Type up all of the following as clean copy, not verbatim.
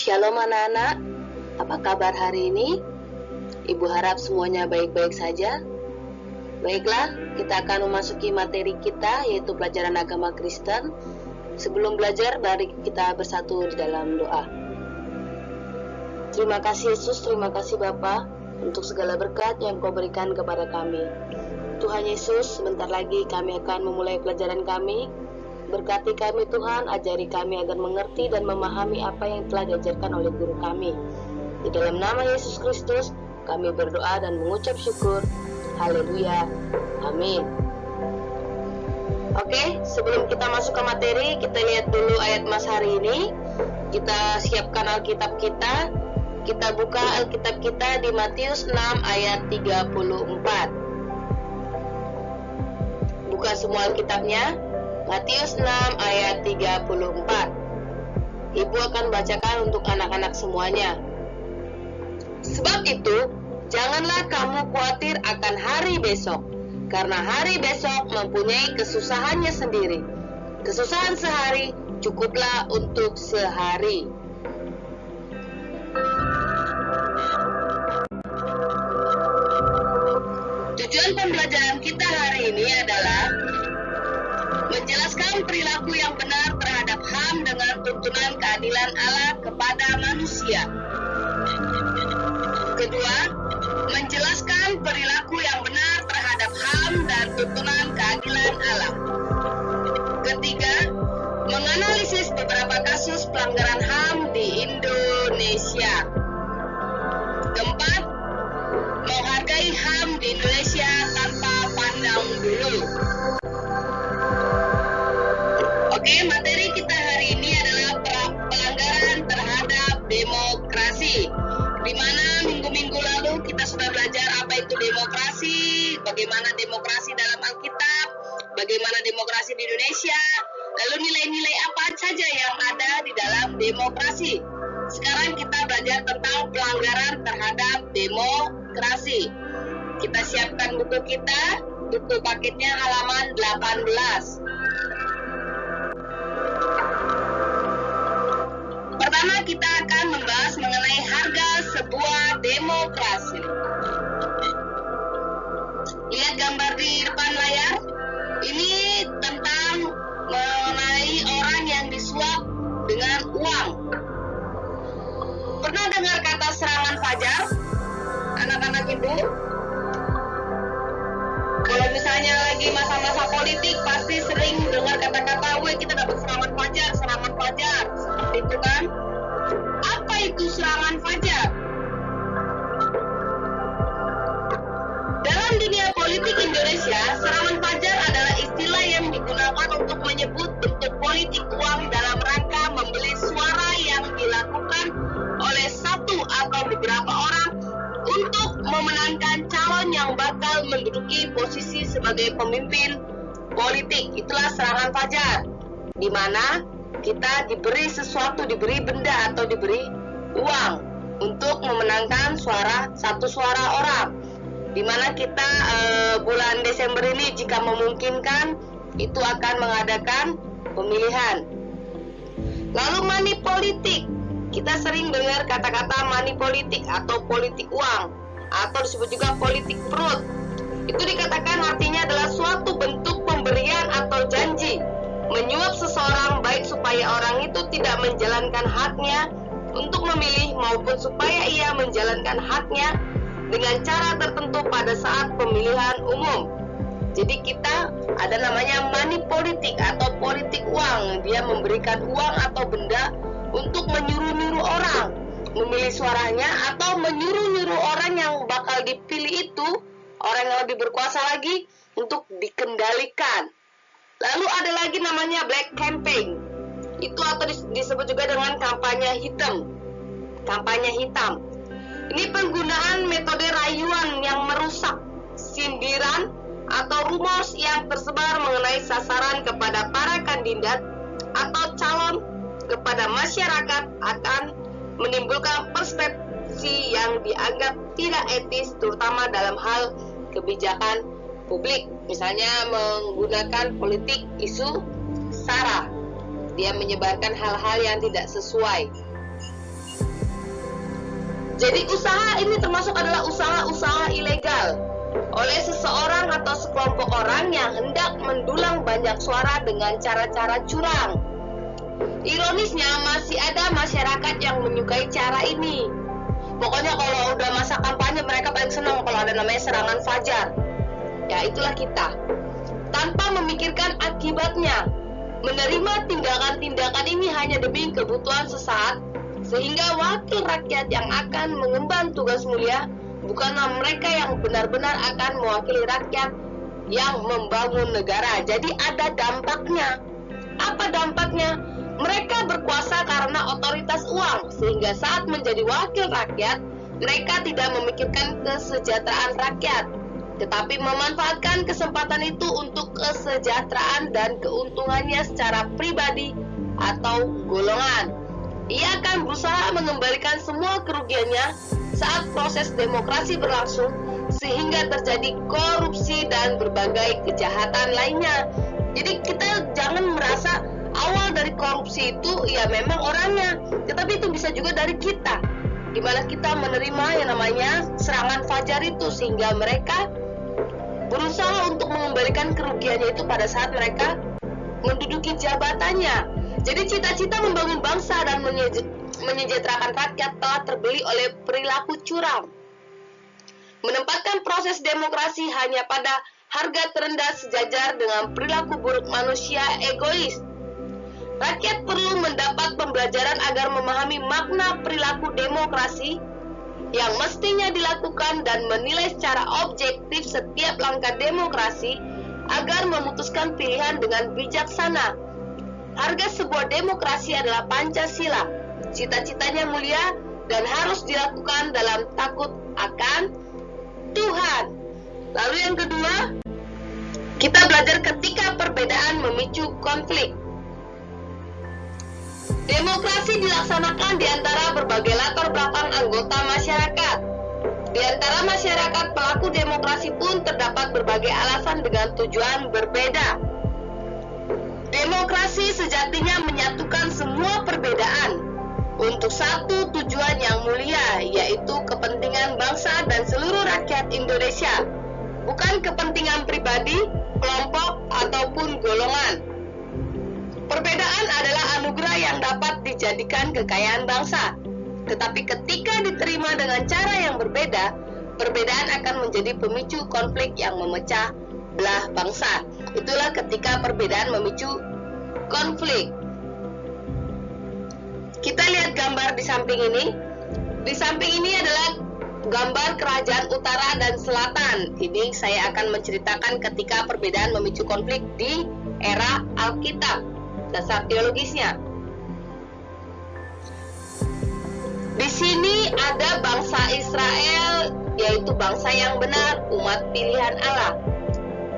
Shalom anak-anak, apa kabar hari ini? Ibu harap semuanya baik-baik saja. Baiklah, kita akan memasuki materi kita, yaitu pelajaran agama Kristen. Sebelum belajar, mari kita bersatu di dalam doa. Terima kasih Yesus, terima kasih Bapa untuk segala berkat yang Kau berikan kepada kami. Tuhan Yesus, sebentar lagi kami akan memulai pelajaran kami. Berkati kami Tuhan, ajari kami agar mengerti dan memahami apa yang telah diajarkan oleh guru kami. Di dalam nama Yesus Kristus, kami berdoa dan mengucap syukur. Haleluya. Amin. Oke, sebelum kita masuk ke materi, kita lihat dulu ayat mas hari ini. Kita siapkan Alkitab kita. Kita buka Alkitab kita di Matius 6 ayat 34. Buka semua Alkitabnya. Matius 6 ayat 34. Ibu akan bacakan untuk anak-anak semuanya. Sebab itu, janganlah kamu khawatir akan hari besok, karena hari besok mempunyai kesusahannya sendiri. Kesusahan sehari cukuplah untuk sehari. Tujuan pembelajaran kita hari ini adalah menjelaskan perilaku yang benar terhadap HAM dengan tuntunan keadilan Allah kepada manusia. Kedua, menjelaskan perilaku yang benar terhadap HAM dan tuntunan keadilan Allah. Ketiga, menganalisis beberapa kasus pelanggaran HAM di Indonesia. Keempat, menghargai HAM di Indonesia tanpa pandang bulu. Oke, materi kita hari ini adalah pelanggaran terhadap demokrasi. Di mana minggu-minggu lalu kita sudah belajar apa itu demokrasi, bagaimana demokrasi dalam Alkitab, bagaimana demokrasi di Indonesia, lalu nilai-nilai apa saja yang ada di dalam demokrasi. Sekarang kita belajar tentang pelanggaran terhadap demokrasi. Kita siapkan buku kita, buku paketnya halaman 18. Pertama, kita akan membahas mengenai harga sebuah demokrasi. Lihat gambar di depan layar. Ini tentang mengenai orang yang disuap dengan uang. Pernah dengar kata serangan fajar? Anak-anak ibu? Kalau misalnya lagi masa-masa politik, pasti sering dengar kata-kata, "Woi, kita dapat serangan fajar." Seperti itu kan? Apa itu serangan fajar? Dalam dunia politik Indonesia, serangan fajar adalah istilah yang digunakan untuk menyebut bentuk politik uang dalam rangka membeli suara yang dilakukan oleh satu atau beberapa orang untuk memenangkan calon yang bakal menduduki posisi sebagai pemimpin politik. Itulah serangan fajar, di mana kita diberi sesuatu, diberi benda atau diberi uang untuk memenangkan satu suara orang. Di mana kita bulan Desember ini jika memungkinkan itu akan mengadakan pemilihan. Lalu money politik. Kita sering dengar kata-kata money politik atau politik uang, atau disebut juga politik perut. Itu dikatakan artinya adalah suatu bentuk pemberian atau janji, menyuap seseorang baik supaya orang itu tidak menjalankan haknya untuk memilih maupun supaya ia menjalankan haknya dengan cara tertentu pada saat pemilihan umum. Jadi kita ada namanya money politik atau politik uang. Dia memberikan uang atau benda untuk menyuruh-nyuruh orang memilih suaranya, atau menyuruh-nyuruh orang yang bakal dipilih itu, orang yang lebih berkuasa lagi, untuk dikendalikan. Lalu ada lagi namanya black campaign. Itu atau disebut juga dengan kampanye hitam. Kampanye hitam. Ini penggunaan metode rayuan yang merusak, sindiran, atau rumors yang tersebar mengenai sasaran kepada para kandidat atau calon kepada masyarakat akan menimbulkan persepsi yang dianggap tidak etis, terutama dalam hal kebijakan publik. Misalnya menggunakan politik isu SARA. Dia menyebarkan hal-hal yang tidak sesuai. Jadi usaha ini termasuk adalah usaha-usaha ilegal oleh seseorang atau sekelompok orang yang hendak mendulang banyak suara dengan cara-cara curang. Ironisnya masih ada masyarakat yang menyukai cara ini. Pokoknya kalau udah masa kampanye mereka paling senang kalau ada namanya serangan fajar. Ya itulah kita. Tanpa memikirkan akibatnya, menerima tindakan-tindakan ini hanya demi kebutuhan sesaat, sehingga wakil rakyat yang akan mengemban tugas mulia bukanlah mereka yang benar-benar akan mewakili rakyat yang membangun negara. Jadi ada dampaknya. Apa dampaknya? Mereka berkuasa karena otoritas uang, sehingga saat menjadi wakil rakyat, mereka tidak memikirkan kesejahteraan rakyat, tetapi memanfaatkan kesempatan itu untuk kesejahteraan dan keuntungannya secara pribadi atau golongan. Ia akan berusaha mengembalikan semua kerugiannya saat proses demokrasi berlangsung, sehingga terjadi korupsi dan berbagai kejahatan lainnya. Jadi kita jangan merasa awal dari korupsi itu ya memang orangnya, tetapi itu bisa juga dari kita, dimana kita menerima yang namanya serangan fajar itu, sehingga mereka berusaha untuk mengembalikan kerugiannya itu pada saat mereka menduduki jabatannya. Jadi cita-cita membangun bangsa dan menyejahterakan rakyat telah terbeli oleh perilaku curang. Menempatkan proses demokrasi hanya pada harga terendah sejajar dengan perilaku buruk manusia egois. Rakyat perlu mendapat pembelajaran agar memahami makna perilaku demokrasi yang mestinya dilakukan dan menilai secara objektif setiap langkah demokrasi agar memutuskan pilihan dengan bijaksana. Harga sebuah demokrasi adalah Pancasila. Cita-citanya mulia dan harus dilakukan dalam takut akan Tuhan. Lalu yang kedua, kita belajar ketika perbedaan memicu konflik. Demokrasi dilaksanakan di antara berbagai latar belakang anggota masyarakat. Di antara masyarakat pelaku demokrasi pun terdapat berbagai alasan dengan tujuan berbeda. Demokrasi sejatinya menyatukan semua perbedaan untuk satu tujuan yang mulia, yaitu kepentingan bangsa dan seluruh rakyat Indonesia, bukan kepentingan pribadi, kelompok, ataupun golongan. Perbedaan adalah anugerah yang dapat dijadikan kekayaan bangsa. Tetapi ketika diterima dengan cara yang berbeda, perbedaan akan menjadi pemicu konflik yang memecah belah bangsa. Itulah ketika perbedaan memicu konflik. Kita lihat gambar di samping ini. Di samping ini adalah gambar kerajaan utara dan selatan. Ini saya akan menceritakan ketika perbedaan memicu konflik di era Alkitab. Dasar teologisnya. Di sini ada bangsa Israel, yaitu bangsa yang benar, umat pilihan Allah.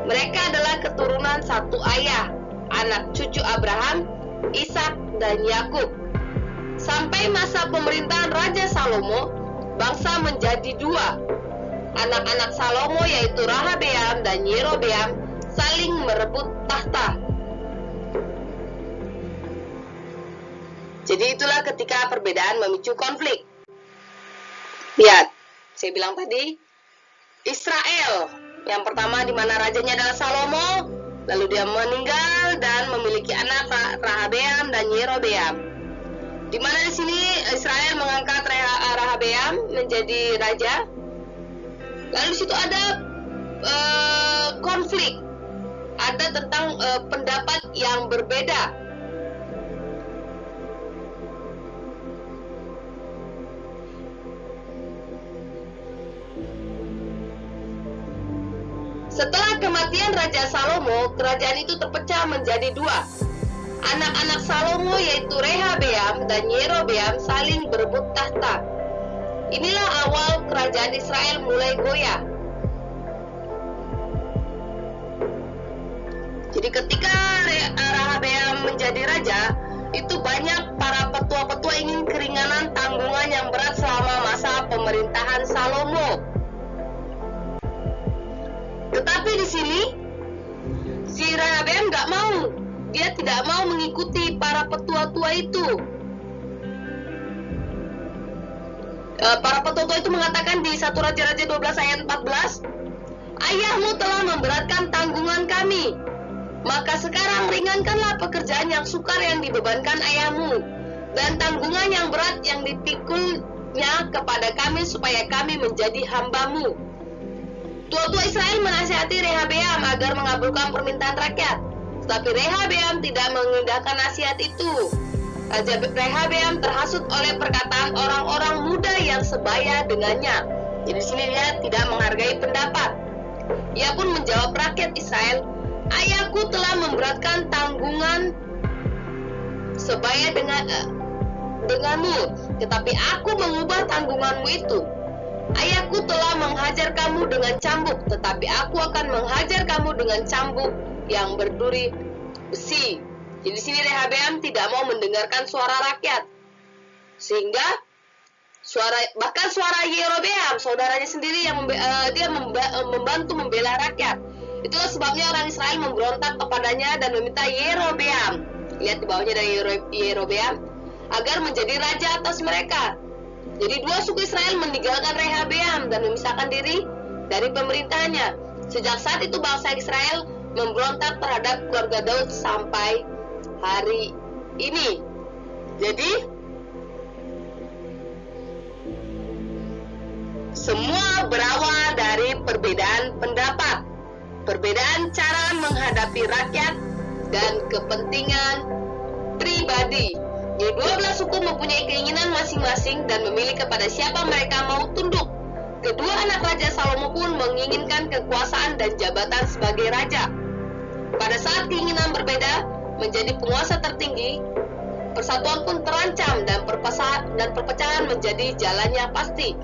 Mereka adalah keturunan satu ayah, anak cucu Abraham, Ishak, dan Yakub. Sampai masa pemerintahan Raja Salomo, bangsa menjadi dua. Anak-anak Salomo yaitu Rehabeam dan Yerobeam saling merebut tahta. Jadi itulah ketika perbedaan memicu konflik. Lihat, saya bilang tadi, Israel yang pertama di mana rajanya adalah Salomo, lalu dia meninggal dan memiliki anak Rehabeam dan Yerobeam. Di mana di sini Israel mengangkat Rehabeam menjadi raja. Lalu di situ ada konflik, ada tentang pendapat yang berbeda. Setelah kematian Raja Salomo, kerajaan itu terpecah menjadi dua. Anak-anak Salomo yaitu Rehabeam dan Yerobeam saling berebut tahta. Inilah awal kerajaan Israel mulai goyah. Jadi ketika Rehabeam menjadi raja, itu banyak para petua-petua ingin keringanan tanggungan yang berat selama masa pemerintahan Salomo. Tetapi di sini si Rehabeam nggak mau, dia tidak mau mengikuti para petua-tua itu. Para petoto itu mengatakan di 1 Raja-Raja 12 ayat 14, ayahmu telah memberatkan tanggungan kami, maka sekarang ringankanlah pekerjaan yang sukar yang dibebankan ayahmu, dan tanggungan yang berat yang dipikulnya kepada kami, supaya kami menjadi hambamu. Tua-tua Israel menasihati Rehabeam agar mengabulkan permintaan rakyat, tetapi Rehabeam tidak mengindahkan nasihat itu. Raja Rehabeam terhasut oleh perkataan orang-orang muda yang sebaya dengannya. Jadi di sini dia tidak menghargai pendapat. Ia pun menjawab rakyat Israel, ayahku telah memberatkan tanggungan sebaya denganmu, tetapi aku mengubah tanggunganmu itu. Ayahku telah menghajar kamu dengan cambuk, tetapi aku akan menghajar kamu dengan cambuk yang berduri besi. Jadi di sini Rehabeam tidak mau mendengarkan suara rakyat, sehingga bahkan suara Yerobeam, saudaranya sendiri yang membantu membela rakyat. Itulah sebabnya orang Israel memberontak kepadanya dan meminta Yerobeam, lihat di bawahnya dari Yerobeam, agar menjadi raja atas mereka. Jadi dua suku Israel meninggalkan Rehabeam dan memisahkan diri dari pemerintahnya. Sejak saat itu bangsa Israel memberontak terhadap keluarga Daud sampai hari ini. Jadi semua berawal dari perbedaan pendapat, perbedaan cara menghadapi rakyat, dan kepentingan pribadi. Jadi 12 suku mempunyai keinginan masing-masing dan memilih kepada siapa mereka mau tunduk. Kedua anak Raja Salomo pun menginginkan kekuasaan dan jabatan sebagai raja. Pada saat keinginan berbeda menjadi penguasa tertinggi, persatuan pun terancam dan perpecahan menjadi jalannya pasti.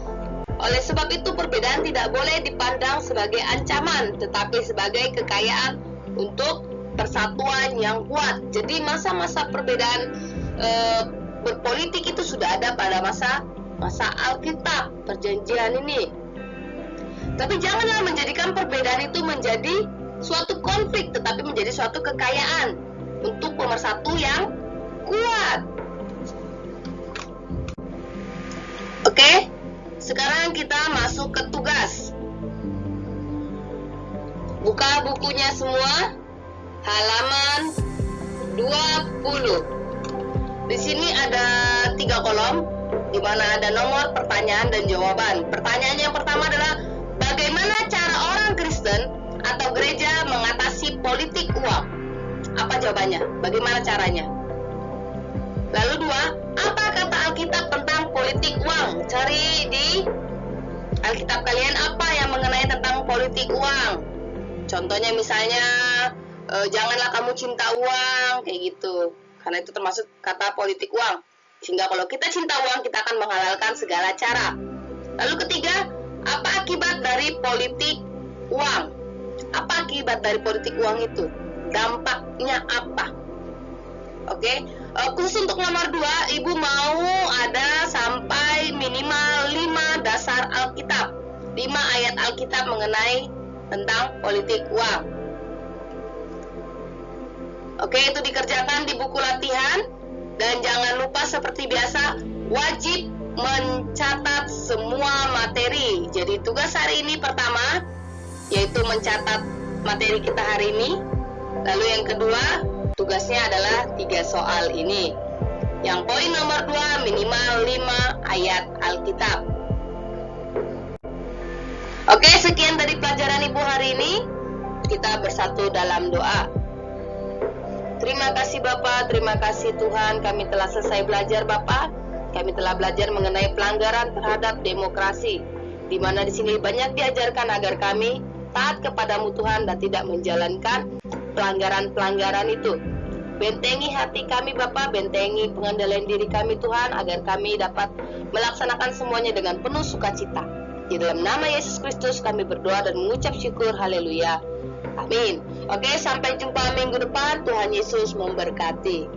Oleh sebab itu perbedaan tidak boleh dipandang sebagai ancaman, tetapi sebagai kekayaan untuk persatuan yang kuat. Jadi masa-masa perbedaan berpolitik itu sudah ada pada masa Alkitab, perjanjian ini. Tapi janganlah menjadikan perbedaan itu menjadi suatu konflik, tetapi menjadi suatu kekayaan untuk pemersatu yang kuat. Oke, sekarang kita masuk ke tugas. Buka bukunya semua, halaman 20. Di sini ada 3 kolom, di mana ada nomor, pertanyaan, dan jawaban. Pertanyaan yang pertama adalah, bagaimana cara orang Kristen atau gereja mengatasi politik uang? Apa jawabannya? Bagaimana caranya? Lalu 2, apa kata Alkitab tentang politik uang? Cari di Alkitab kalian apa yang mengenai tentang politik uang. Contohnya misalnya, janganlah kamu cinta uang, kayak gitu. Karena itu termasuk kata politik uang. Sehingga kalau kita cinta uang, kita akan menghalalkan segala cara. Lalu ketiga, apa akibat dari politik uang? Apa akibat dari politik uang itu? Dampaknya apa? Oke, khusus untuk nomor 2, Ibu mau ada sampai minimal 5 dasar Alkitab, 5 ayat Alkitab mengenai tentang politik uang. Oke, itu dikerjakan di buku latihan. Dan jangan lupa seperti biasa, wajib mencatat semua materi. Jadi tugas hari ini pertama, yaitu mencatat materi kita hari ini. Lalu yang kedua, tugasnya adalah 3 soal ini. Yang poin nomor 2, minimal 5 ayat Alkitab. Oke, sekian dari pelajaran Ibu hari ini. Kita bersatu dalam doa. Terima kasih Bapak, terima kasih Tuhan, kami telah selesai belajar Bapak. Kami telah belajar mengenai pelanggaran terhadap demokrasi, di mana di sini banyak diajarkan agar kami taat kepadamu Tuhan dan tidak menjalankan pelanggaran-pelanggaran itu. Bentengi hati kami Bapak, bentengi pengendalian diri kami Tuhan, agar kami dapat melaksanakan semuanya dengan penuh sukacita. Di dalam nama Yesus Kristus kami berdoa dan mengucap syukur, haleluya. Amin. Oke, sampai jumpa minggu depan. Tuhan Yesus memberkati.